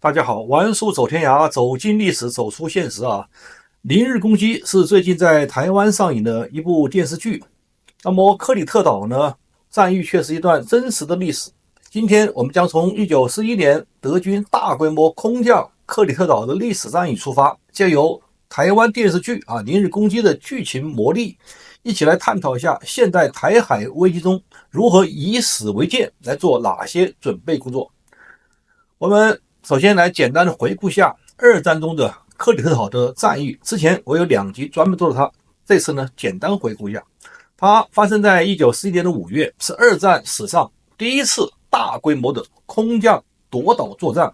大家好，玩书走天涯，走进历史，走出现实啊！《明日攻击》是最近在台湾上映的一部电视剧。那么克里特岛呢，战役却是一段真实的历史。今天我们将从1941年德军大规模空降克里特岛的历史战役出发，借由台湾电视剧《明日攻击》的剧情魔力，一起来探讨一下现代台海危机中如何以史为鉴，来做哪些准备工作。我们首先来简单的回顾一下二战中的克里特岛的战役。之前我有2集专门做了它，这次呢简单回顾一下。它发生在1941年的5月，是二战史上第一次大规模的空降夺岛作战。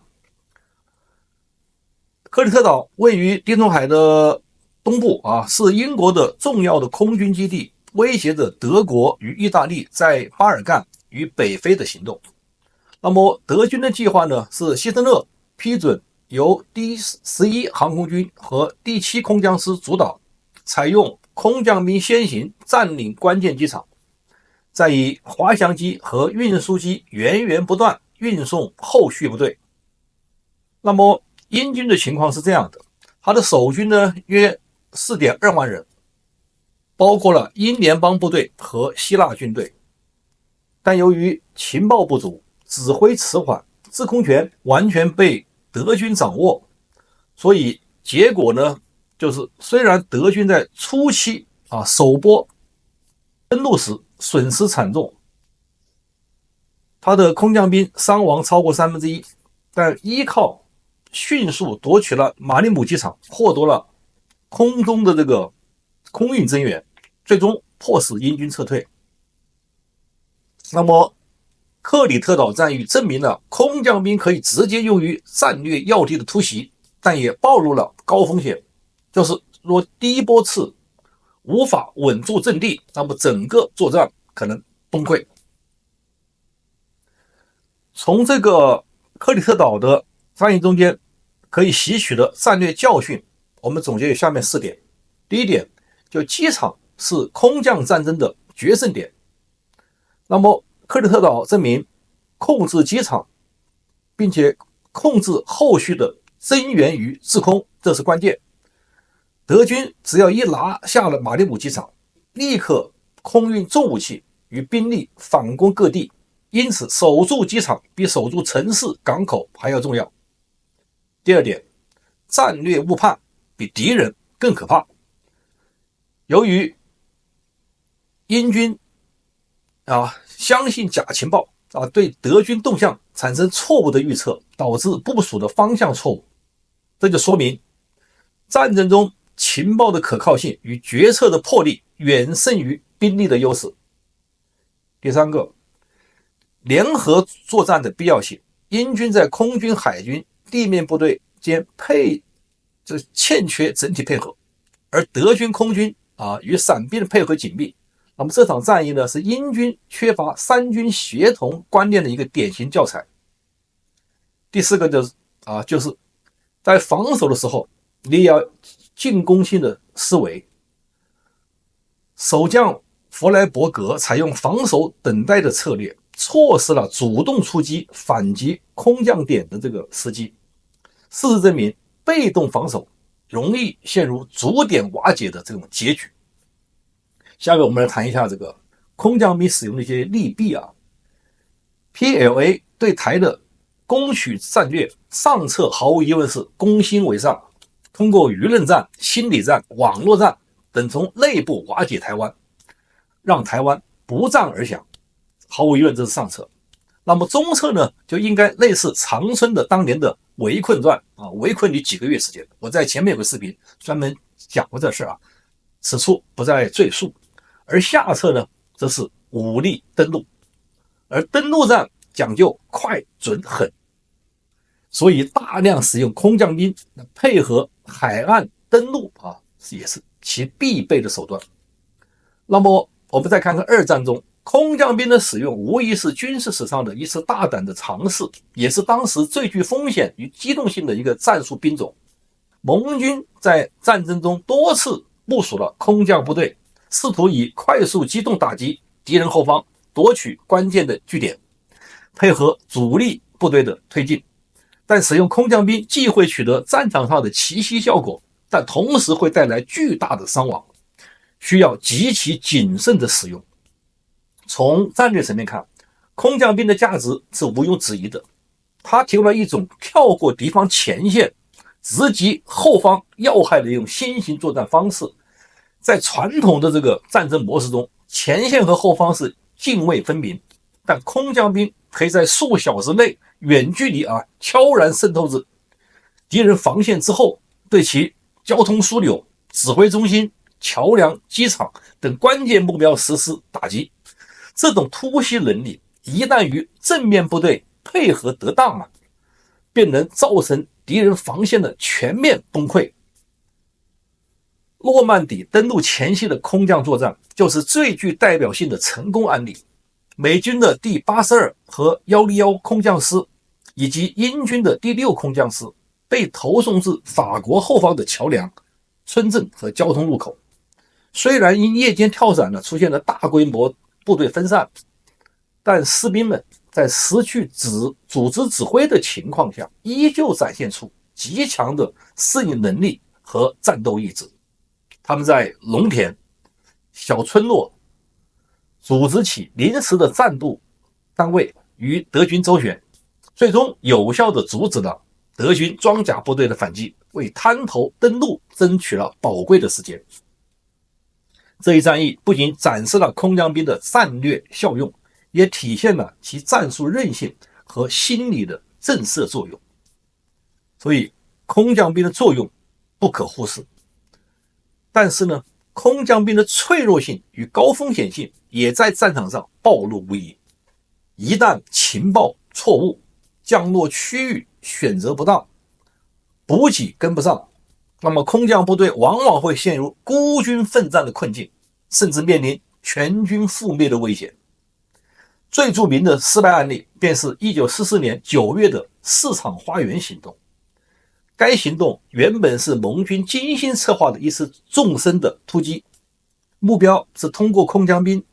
克里特岛位于地中海的东部是英国的重要的空军基地，威胁着德国与意大利在巴尔干与北非的行动。那么德军的计划呢，是希特勒批准由第11航空军和第7空降师主导，采用空降兵先行占领关键机场，再以滑翔机和运输机源源不断运送后续部队。那么英军的情况是这样的，他的守军呢约 4.2 万人，包括了英联邦部队和希腊军队，但由于情报不足，指挥迟缓，制空权完全被德军掌握，所以结果呢，就是虽然德军在初期首波登陆时损失惨重，他的空降兵伤亡超过1/3，但依靠迅速夺取了马里姆机场，获得了空中的这个空运增援，最终迫使英军撤退。那么克里特岛战役证明了空降兵可以直接用于战略要地的突袭，但也暴露了高风险，就是若第一波次无法稳住阵地，那么整个作战可能崩溃。从这个克里特岛的战役中间可以吸取的战略教训，我们总结有下面4点。第一点，就机场是空降战争的决胜点。那么克里特岛证明控制机场，并且控制后续的增援与制空，这是关键。德军只要一拿下了马里姆机场，立刻空运重武器与兵力反攻各地，因此守住机场比守住城市港口还要重要。第二点，战略误判比敌人更可怕。由于英军相信假情报对德军动向产生错误的预测，导致部署的方向错误。这就说明战争中情报的可靠性与决策的魄力远胜于兵力的优势。第三个，联合作战的必要性。英军在空军、海军、地面部队间欠缺整体配合，而德军空军与伞兵的配合紧密。那么这场战役呢，是英军缺乏三军协同观念的一个典型教材。第四个就是在防守的时候，你也要进攻性的思维。守将弗莱伯格采用防守等待的策略，错失了主动出击反击空降点的这个时机。事实证明，被动防守容易陷入逐点瓦解的这种结局。下面我们来谈一下这个空降兵使用的一些利弊PLA 对台的攻取战略上策毫无疑问是攻心为上，通过舆论战、心理战、网络战等从内部瓦解台湾，让台湾不战而降，毫无疑问这是上策。那么中策呢，就应该类似长春的当年的围困战围困你几个月时间，我在前面有个视频专门讲过这事此处不再赘述。而下策呢，则是武力登陆，而登陆战讲究快准狠，所以大量使用空降兵配合海岸登陆也是其必备的手段。那么我们再看看二战中空降兵的使用，无疑是军事史上的一次大胆的尝试，也是当时最具风险与机动性的一个战术兵种。盟军在战争中多次部署了空降部队，试图以快速机动打击敌人后方，夺取关键的据点，配合主力部队的推进。但使用空降兵既会取得战场上的奇袭效果，但同时会带来巨大的伤亡，需要极其谨慎的使用。从战略层面看，空降兵的价值是毋庸置疑的，它提供了一种跳过敌方前线，直击后方要害的一种新型作战方式。在传统的这个战争模式中，前线和后方是泾渭分明，但空降兵可以在数小时内远距离悄然渗透至敌人防线之后，对其交通枢纽、指挥中心、桥梁、机场等关键目标实施打击。这种突袭能力一旦与正面部队配合得当便能造成敌人防线的全面崩溃。诺曼底登陆前夕的空降作战就是最具代表性的成功案例。美军的第82和101空降师以及英军的第6空降师被投送至法国后方的桥梁、村镇和交通路口。虽然因夜间跳伞出现了大规模部队分散，但士兵们在失去组织指挥的情况下，依旧展现出极强的适应能力和战斗意志。他们在农田、小村落组织起临时的战斗单位与德军周旋，最终有效地阻止了德军装甲部队的反击，为滩头登陆争取了宝贵的时间。这一战役不仅展示了空降兵的战略效用，也体现了其战术韧性和心理的震慑作用。所以空降兵的作用不可忽视。但是呢，空降兵的脆弱性与高风险性也在战场上暴露无遗。一旦情报错误，降落区域选择不当，补给跟不上，那么空降部队往往会陷入孤军奋战的困境，甚至面临全军覆灭的危险。最著名的失败案例便是1944年9月的市场花园行动。该行动原本是盟军精心策划的一次纵深的突击，目标是通过空降兵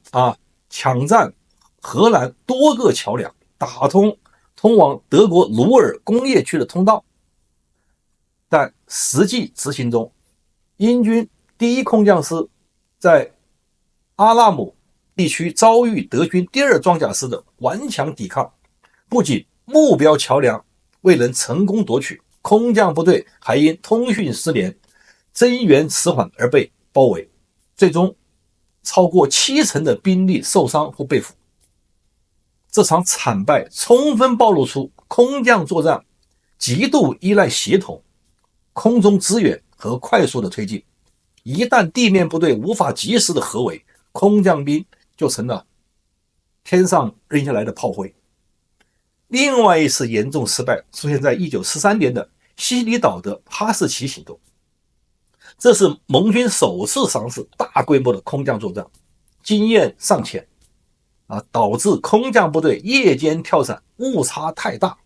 抢占荷兰多个桥梁，打通往德国鲁尔工业区的通道。但实际执行中，英军第1空降师在阿拉姆地区遭遇德军第2装甲师的顽强抵抗，不仅目标桥梁未能成功夺取，空降部队还因通讯失联、增援迟缓而被包围，最终超过70%的兵力受伤或被俘。这场惨败充分暴露出空降作战极度依赖协同、空中支援和快速的推进。一旦地面部队无法及时的合围，空降兵就成了天上扔下来的炮灰。另外一次严重失败出现在1943年的西西里岛的哈士奇行动，这是盟军首次尝试大规模的空降作战，经验尚浅导致空降部队夜间跳伞误差太大，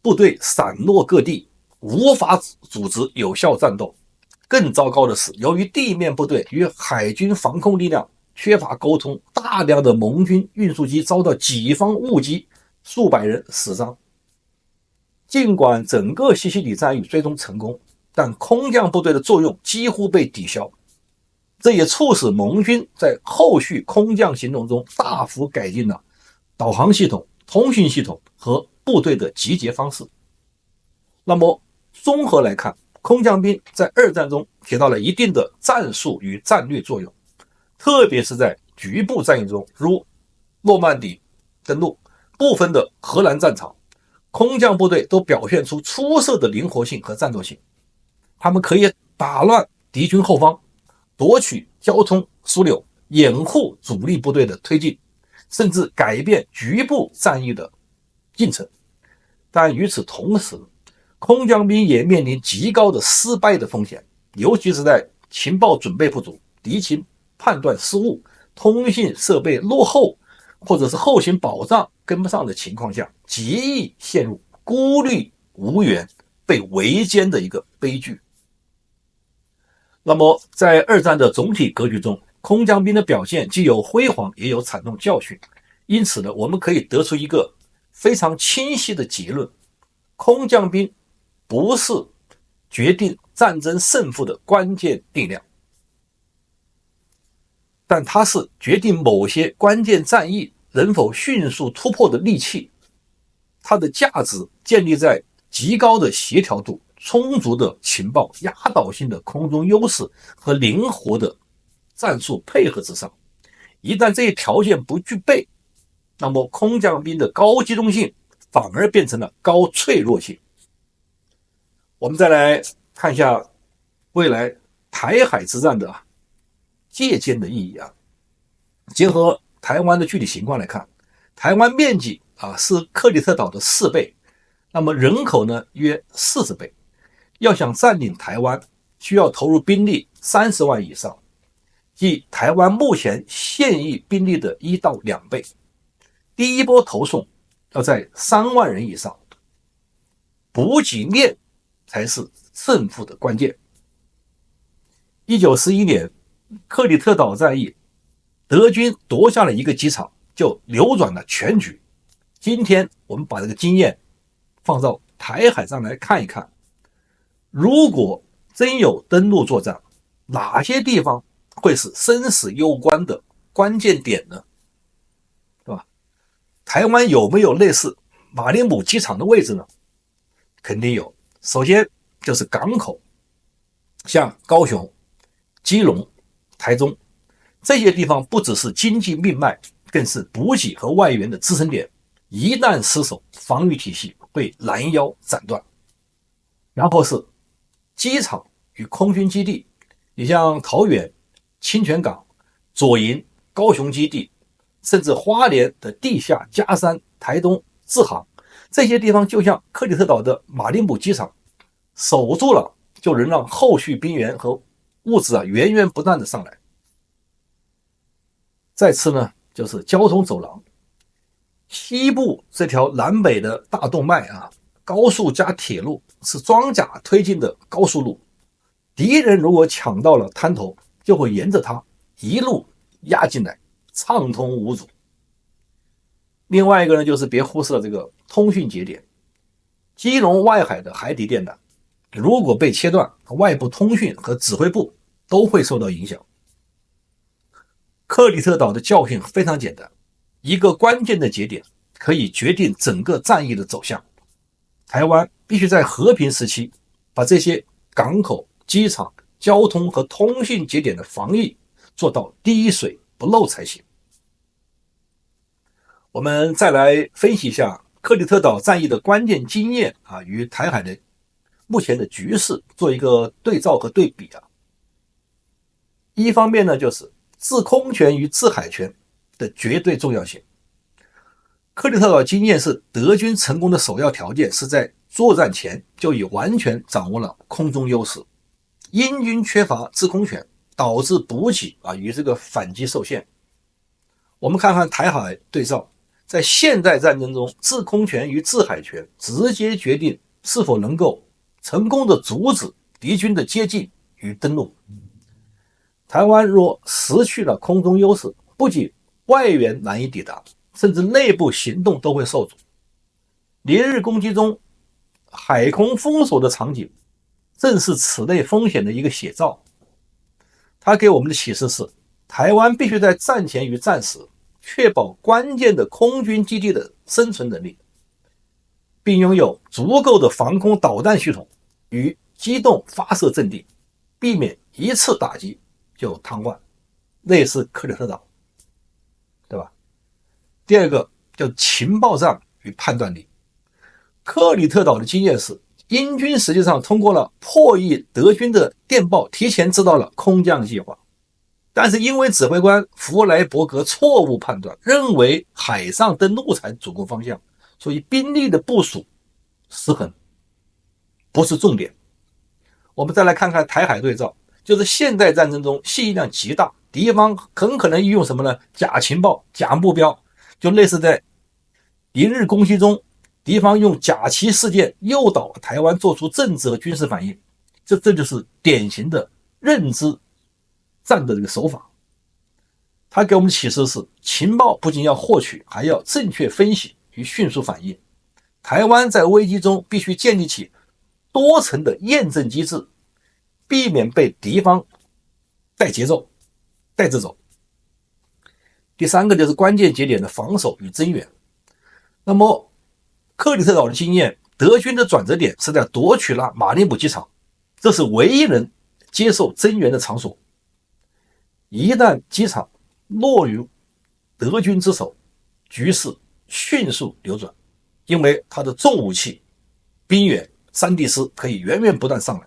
部队散落各地，无法组织有效战斗。更糟糕的是，由于地面部队与海军防空力量缺乏沟通，大量的盟军运输机遭到己方误击，数百人死伤。尽管整个西西里战役最终成功，但空降部队的作用几乎被抵消，这也促使盟军在后续空降行动中大幅改进了导航系统、通讯系统和部队的集结方式。那么综合来看，空降兵在二战中起到了一定的战术与战略作用，特别是在局部战役中，如诺曼底登陆、部分的荷兰战场，空降部队都表现出出色的灵活性和战斗性。他们可以打乱敌军后方，夺取交通枢纽，掩护主力部队的推进，甚至改变局部战役的进程。但与此同时，空降兵也面临极高的失败的风险，尤其是在情报准备不足、敌情判断失误、通信设备落后，或者是后勤保障跟不上的情况下，极易陷入孤立无援、被围歼的一个悲剧。那么在二战的总体格局中，空降兵的表现既有辉煌也有惨痛教训，因此呢，我们可以得出一个非常清晰的结论：空降兵不是决定战争胜负的关键力量，但它是决定某些关键战役能否迅速突破的利器。它的价值建立在极高的协调度、充足的情报、压倒性的空中优势和灵活的战术配合之上。一旦这些条件不具备，那么空降兵的高机动性反而变成了高脆弱性。我们再来看一下未来台海之战的借鉴的意义啊。结合台湾的具体情况来看，台湾面积是克里特岛的4倍，那么人口呢约40倍。要想占领台湾，需要投入兵力30万以上，即台湾目前现役兵力的1到2倍。第一波投送要在3万人以上，补给链才是胜负的关键。1941年克里特岛战役，德军夺下了一个机场，就扭转了全局。今天我们把这个经验放到台海上来看一看，如果真有登陆作战，哪些地方会是生死攸关的关键点呢？对吧？台湾有没有类似马林姆机场的位置呢？肯定有。首先就是港口，像高雄、基隆、台中这些地方不只是经济命脉，更是补给和外援的支撑点，一旦失守，防御体系会拦腰斩断。然后是机场与空军基地，你像桃园、清泉港、左营、高雄基地，甚至花莲的地下佳山、台东志航，这些地方就像克里特岛的马林姆机场，守住了就能让后续兵员和物资源源不断的上来。再次呢，就是交通走廊，西部这条南北的大动脉高速加铁路是装甲推进的高速路，敌人如果抢到了滩头，就会沿着它一路压进来，畅通无阻。另外一个呢，就是别忽视了这个通讯节点，基隆外海的海底电缆如果被切断，外部通讯和指挥部都会受到影响。克里特岛的教训非常简单，一个关键的节点可以决定整个战役的走向。台湾必须在和平时期把这些港口、机场、交通和通讯节点的防御做到滴水不漏才行。我们再来分析一下克里特岛战役的关键经验与台海的目前的局势做一个对照和对比一方面呢，就是制空权与制海权的绝对重要性。克里特岛经验是德军成功的首要条件是在作战前就已完全掌握了空中优势，英军缺乏制空权，导致补给与这个反击受限。我们看看台海对照，在现代战争中，制空权与制海权直接决定是否能够成功的阻止敌军的接近与登陆。台湾若失去了空中优势，不仅外援难以抵达，甚至内部行动都会受阻。连日攻击中海空封锁的场景正是此类风险的一个写照。它给我们的启示是，台湾必须在战前与战时确保关键的空军基地的生存能力，并拥有足够的防空导弹系统与机动发射阵地，避免一次打击就瘫痪，类似克里特岛，对吧？第二个叫情报战与判断力。克里特岛的经验是，英军实际上通过了破译德军的电报，提前知道了空降计划，但是因为指挥官弗莱伯格错误判断，认为海上登陆才主攻方向，所以兵力的部署失衡，不是重点。我们再来看看台海对照，就是现代战争中信息量极大，敌方很可能运用什么呢？假情报、假目标，就类似在连日攻击中，敌方用假旗事件诱导台湾做出政治和军事反应，这就是典型的认知战的这个手法。它给我们的启示是，情报不仅要获取，还要正确分析与迅速反应。台湾在危机中必须建立起多层的验证机制，避免被敌方带节奏、带着走。第三个就是关键节点的防守与增援。那么克里特岛的经验，德军的转折点是在夺取了马林堡机场，这是唯一能接受增援的场所。一旦机场落于德军之手，局势迅速扭转，因为它的重武器兵员山地师可以源源不断上来。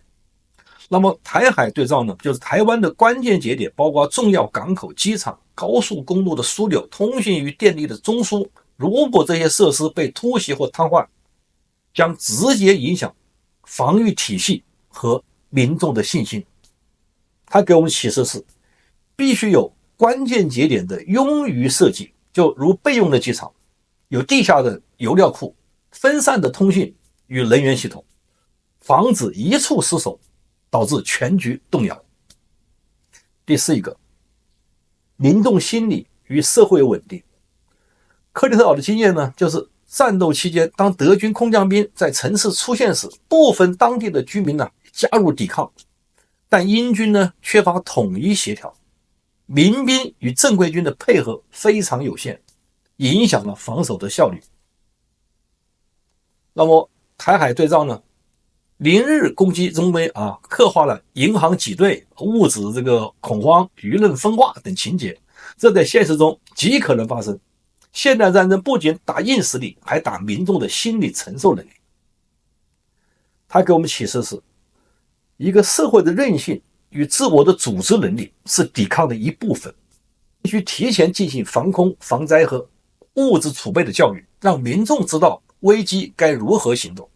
那么台海对照呢，就是台湾的关键节点，包括重要港口、机场、高速公路的枢纽、通信与电力的中枢，如果这些设施被突袭或瘫痪，将直接影响防御体系和民众的信心。它给我们启示是，必须有关键节点的冗余设计，就如备用的机场，有地下的油料库、分散的通信与能源系统，防止一处失守导致全局动摇。第四一个，民众心理与社会稳定。克里特岛的经验呢，就是战斗期间，当德军空降兵在城市出现时，部分当地的居民呢加入抵抗，但英军呢缺乏统一协调，民兵与正规军的配合非常有限，影响了防守的效率。那么台海对照呢，零日攻击中危刻画了银行挤兑、物质恐慌、舆论分化等情节，这在现实中极可能发生。现代战争不仅打硬实力，还打民众的心理承受能力。它给我们启示是，一个社会的韧性与自我的组织能力是抵抗的一部分，必须提前进行防空、防灾和物质储备的教育，让民众知道危机该如何行动。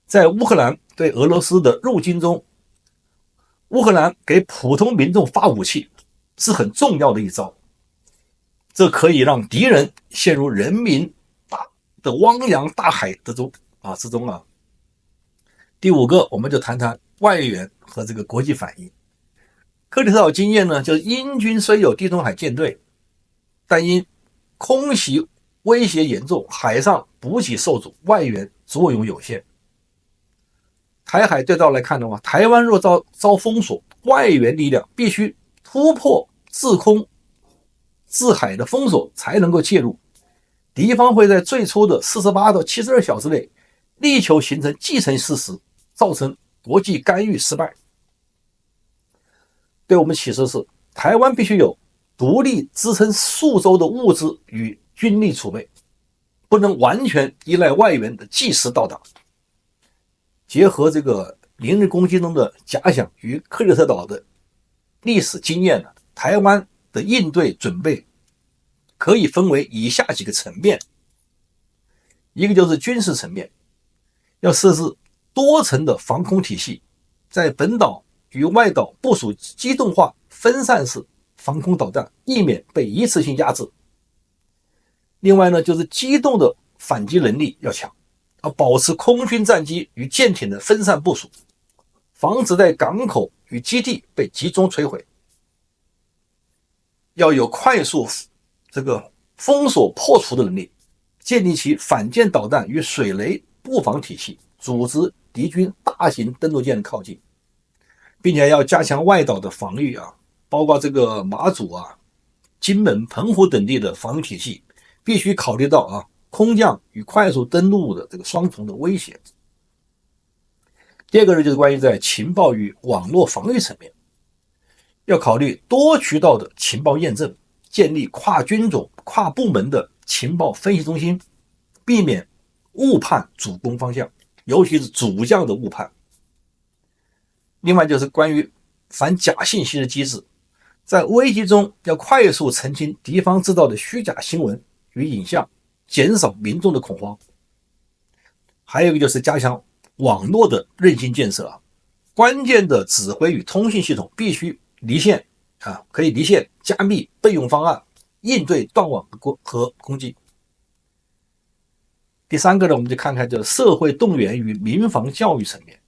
在乌克兰对俄罗斯的入侵中，乌克兰给普通民众发武器是很重要的一招，这可以让敌人陷入人民的汪洋大海之中。第五个，我们就谈谈外援和国际反应。克里特岛经验呢，就是英军虽有地中海舰队，但因空袭威胁严重，海上补给受阻，外援作用有限。台海对照来看的话，台湾若遭封锁，外援力量必须突破制空制海的封锁才能够介入，敌方会在最初的48到72小时内力求形成既成事实，造成国际干预失败。对我们启示是，台湾必须有独立支撑数周的物资与军力储备，不能完全依赖外援的即时到达。结合零日攻击中的假想与克里特岛的历史经验呢，台湾的应对准备可以分为以下几个层面。一个就是军事层面，要设置多层的防空体系，在本岛与外岛部署机动化分散式防空导弹，避免被一次性压制。另外呢，就是机动的反击能力要强，要保持空军战机与舰艇的分散部署，防止在港口与基地被集中摧毁。要有快速封锁破除的能力，建立起反舰导弹与水雷布防体系，阻止敌军大型登陆舰的靠近，并且要加强外岛的防御包括马祖金门、澎湖等地的防御体系，必须考虑到空降与快速登陆的双重的威胁。第二个呢，就是关于在情报与网络防御层面，要考虑多渠道的情报验证，建立跨军种、跨部门的情报分析中心，避免误判主攻方向，尤其是主将的误判。另外就是关于反假信息的机制，在危机中要快速澄清敌方制造的虚假新闻与影像，减少民众的恐慌。还有一个就是加强网络的韧性建设关键的指挥与通信系统必须离线可以离线加密备用方案，应对断网和攻击。第三个呢，我们就看看社会动员与民防教育层面，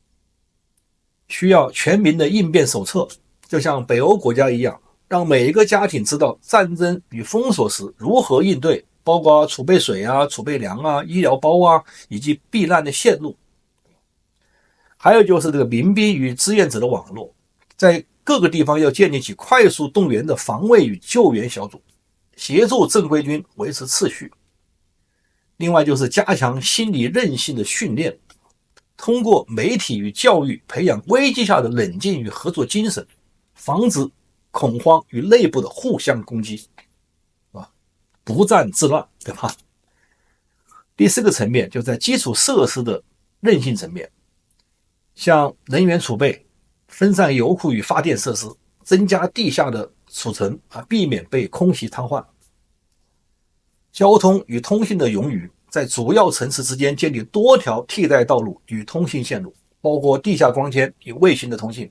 需要全民的应变手册，就像北欧国家一样，让每一个家庭知道战争与封锁时如何应对，包括储备水啊、储备粮啊、医疗包啊，以及避难的线路。还有就是这个民兵与志愿者的网络，在各个地方要建立起快速动员的防卫与救援小组，协助正规军维持秩序。另外就是加强心理韧性的训练，通过媒体与教育培养危机下的冷静与合作精神，防止恐慌与内部的互相攻击，不战自乱，对吧？第四个层面就在基础设施的韧性层面，像能源储备、分散油库与发电设施，增加地下的储存避免被空袭瘫痪。交通与通信的冗余，在主要城市之间建立多条替代道路与通信线路，包括地下光纤与卫星的通信，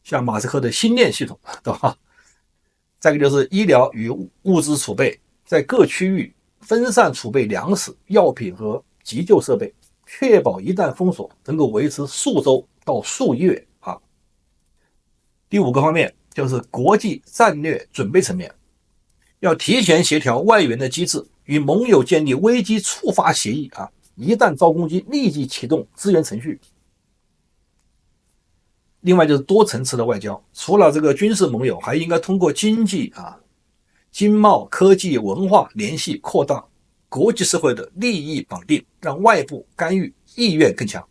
像马斯克的星链系统，对吧？再一个就是医疗与物资储备，在各区域分散储备粮食、药品和急救设备，确保一旦封锁能够维持数周到数月。第五个方面就是国际战略准备层面，要提前协调外援的机制，与盟友建立危机触发协议一旦遭攻击立即启动支援程序。另外就是多层次的外交，除了这个军事盟友，还应该通过经济经贸、科技、文化联系扩大国际社会的利益绑定，让外部干预意愿更强。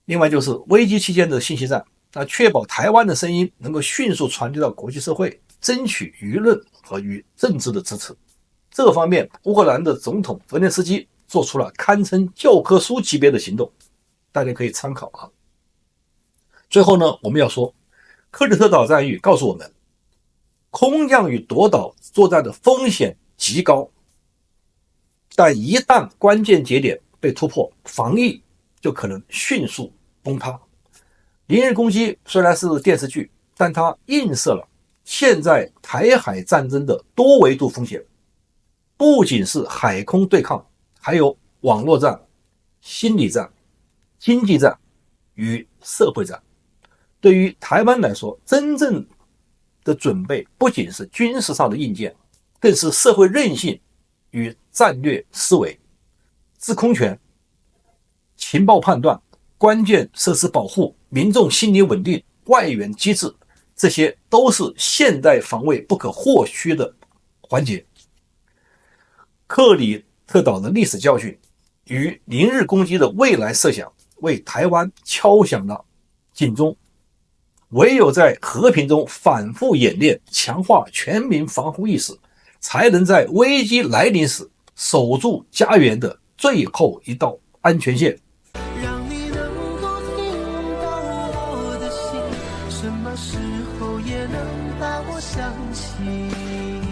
另外就是危机期间的信息战，确保台湾的声音能够迅速传递到国际社会，争取舆论和与政治的支持。这个方面，乌克兰的总统泽连斯基做出了堪称教科书级别的行动，大家可以参考。最后呢，我们要说，克里特岛战役告诉我们，空降与夺岛作战的风险极高，但一旦关键节点被突破，防御就可能迅速崩塌。明日攻击虽然是电视剧，但它映射了现在台海战争的多维度风险，不仅是海空对抗，还有网络战、心理战、经济战与社会战。对于台湾来说，真正的准备不仅是军事上的硬件，更是社会韧性与战略思维、制空权、情报判断、关键设施保护、民众心理稳定、外援机制，这些都是现代防卫不可或缺的环节。克里特岛的历史教训与明日攻击的未来设想，为台湾敲响了警钟。唯有在和平中反复演练，强化全民防护意识，才能在危机来临时守住家园的最后一道安全线。让你能够听到我的心，什么时候也能把我想起。